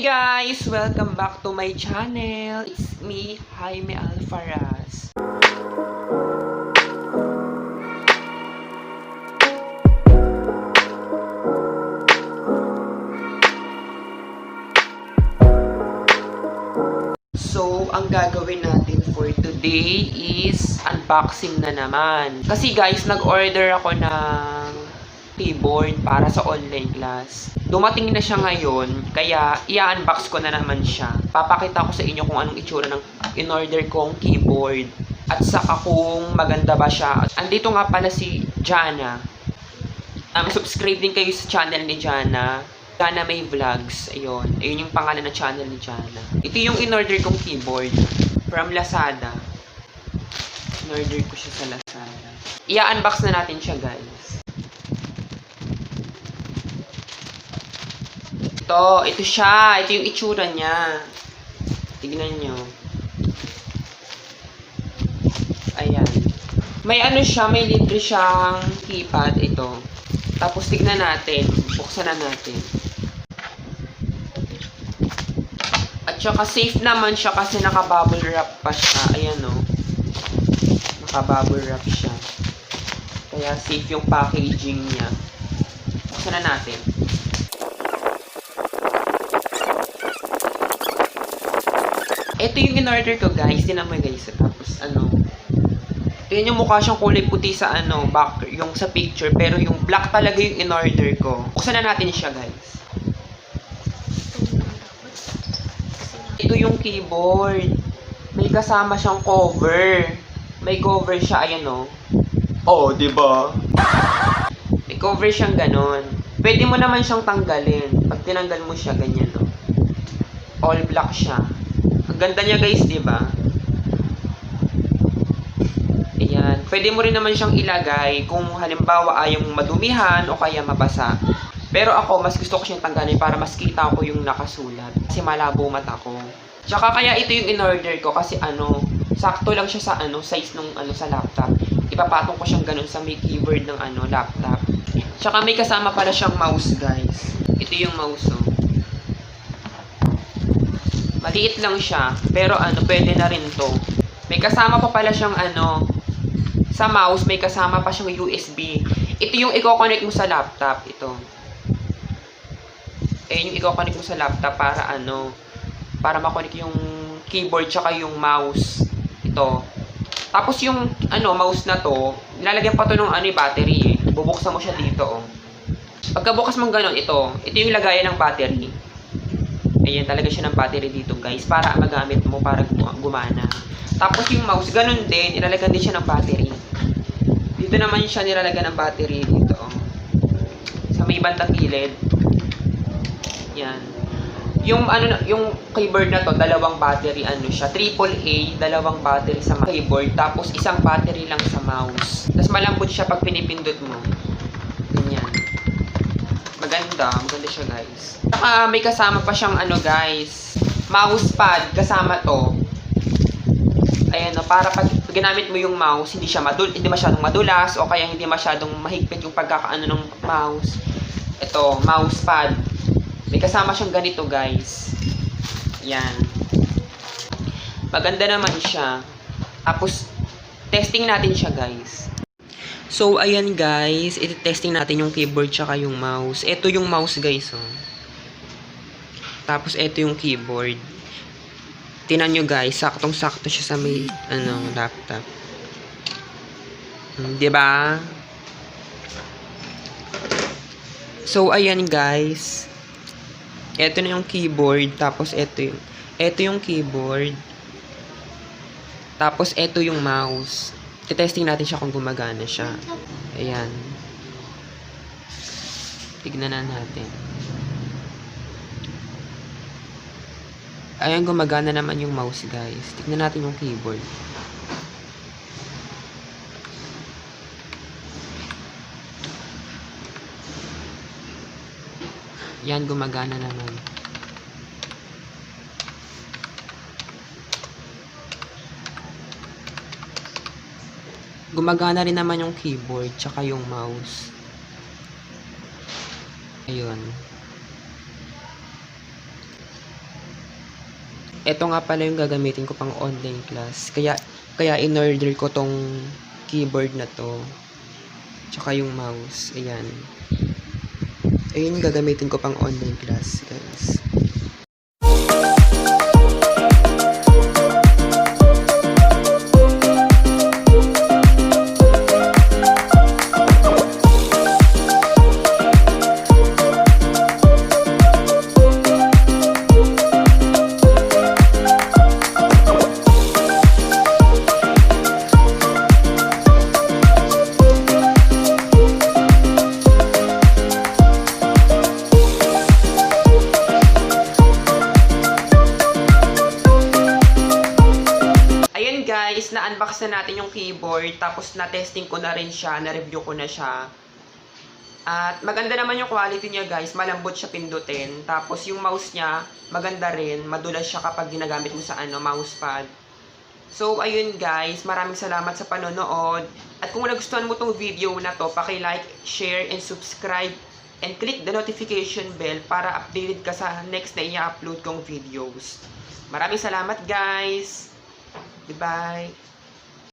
guys! Welcome back to my channel. It's me, Jaime Alfaraz. So, ang gagawin natin for today is unboxing na naman. Kasi guys, nag-order ako ng keyboard para sa online class. Dumating na siya ngayon, kaya i-unbox ko na naman siya. Papakita ko sa inyo kung anong itsura ng in-order kong keyboard. At saka kung maganda ba siya. Andito nga pala si Jana. Subscribe din kayo sa channel ni Jana. Jana May Vlogs. Ayun yung pangalan ng channel ni Jana. Ito yung in-order kong keyboard from Lazada. In-order ko siya sa Lazada. I-unbox na natin siya, guys. Ito siya. Ito yung itsura niya. Tignan nyo. Ayan. May ano siya, may libre siyang keypad. Ito. Tapos tignan natin. Buksan na natin. At saka safe naman siya kasi naka-bubble wrap pa siya. Ayan o. Naka-bubble wrap siya. Kaya safe yung packaging niya. Buksan na natin. Ito yung in-order ko, guys. Tinan mo, guys. Tapos, tingnan yung mukha siyang kulay puti sa, back, yung sa picture. Pero yung black talaga yung in-order ko. Buksan na natin siya, guys. Ito yung keyboard. May kasama siyang cover. May cover siya, ayan, o. Oh, diba? May cover siyang ganon. Pwede mo naman siyang tanggalin. Pag tinanggal mo siya, ganyan, o. All black siya. Ang ganda niya, guys, di ba? Ayan. Pwede mo rin naman siyang ilagay kung halimbawa ayaw mong madumihan o kaya mabasa. Pero ako, mas gusto ko siyang tanggalin para mas kita ko yung nakasulat. Kasi malabo mata ko. Tsaka kaya ito yung in-order ko kasi sakto lang siya sa size nung sa laptop. Ipapatong ko siyang ganun sa may keyboard ng laptop. Tsaka may kasama pala siyang mouse, guys. Ito yung mouse, oh. Maliit lang siya, pero pwede na rin to. May kasama pa pala siyang sa mouse, may kasama pa siyang USB. Ito yung i-connect mo sa laptop, ito. Yung i-connect mo sa laptop para para ma-connect yung keyboard tsaka yung mouse. Ito. Tapos yung mouse na to, nilalagyan pa to ng battery eh. Bubuksan mo siya dito, oh. Pagkabukas mo gano'n, ito yung lagayan ng battery. Ayan, talaga siya ng battery dito, guys. Para magamit mo, para gumana. Tapos yung mouse, ganun din. Ilalagyan din siya ng battery. Dito naman siya nilalagyan ng battery dito. Sa may bandang gilid. Yan. Yung keyboard na to, dalawang battery, siya. AAA, dalawang battery sa keyboard. Tapos isang battery lang sa mouse. Tapos malambot siya pag pinipindot mo. Ganyan. Maganda siya, guys. Saka may kasama pa siyang guys, mousepad kasama to. Ayan, para pag ginamit mo yung mouse, hindi masyadong madulas o kaya hindi masyadong mahigpit yung pagkakaano ng mouse. Ito, mousepad. May kasama siyang ganito, guys. Yan. Maganda naman siya. Tapos testing natin siya, guys. So, ayan, guys. Iti-testing natin yung keyboard tsaka yung mouse. Ito yung mouse, guys, oh. Tapos, ito yung keyboard. Tingnan nyo, guys. Saktong-sakto siya sa may, laptop. Diba? So, ayan, guys. Ito na yung keyboard. Tapos, ito yung keyboard. Tapos, ito yung mouse. Testing natin siya kung gumagana siya. Ayan. Tignan na natin. Ayan, gumagana naman yung mouse, guys. Tignan natin yung keyboard. Yan, gumagana naman. Gumagana rin naman yung keyboard tsaka yung mouse. Ayun. Ito nga pala yung gagamitin ko pang online class. Kaya in-order ko tong keyboard na to. Tsaka yung mouse. Ayan. Ayun yung gagamitin ko pang online class, guys. Guys, na-unbox na natin yung keyboard, tapos na-testing ko na rin siya, na-review ko na siya. At maganda naman yung quality niya, guys, malambot siya pindutin. Tapos yung mouse niya, maganda rin, madulas siya kapag ginagamit mo sa mousepad. So, ayun guys, maraming salamat sa panonood. At kung nagustuhan mo tong video na to, paki-like, share, and subscribe. And click the notification bell para updated ka sa next na i-upload kong videos. Maraming salamat guys! Goodbye.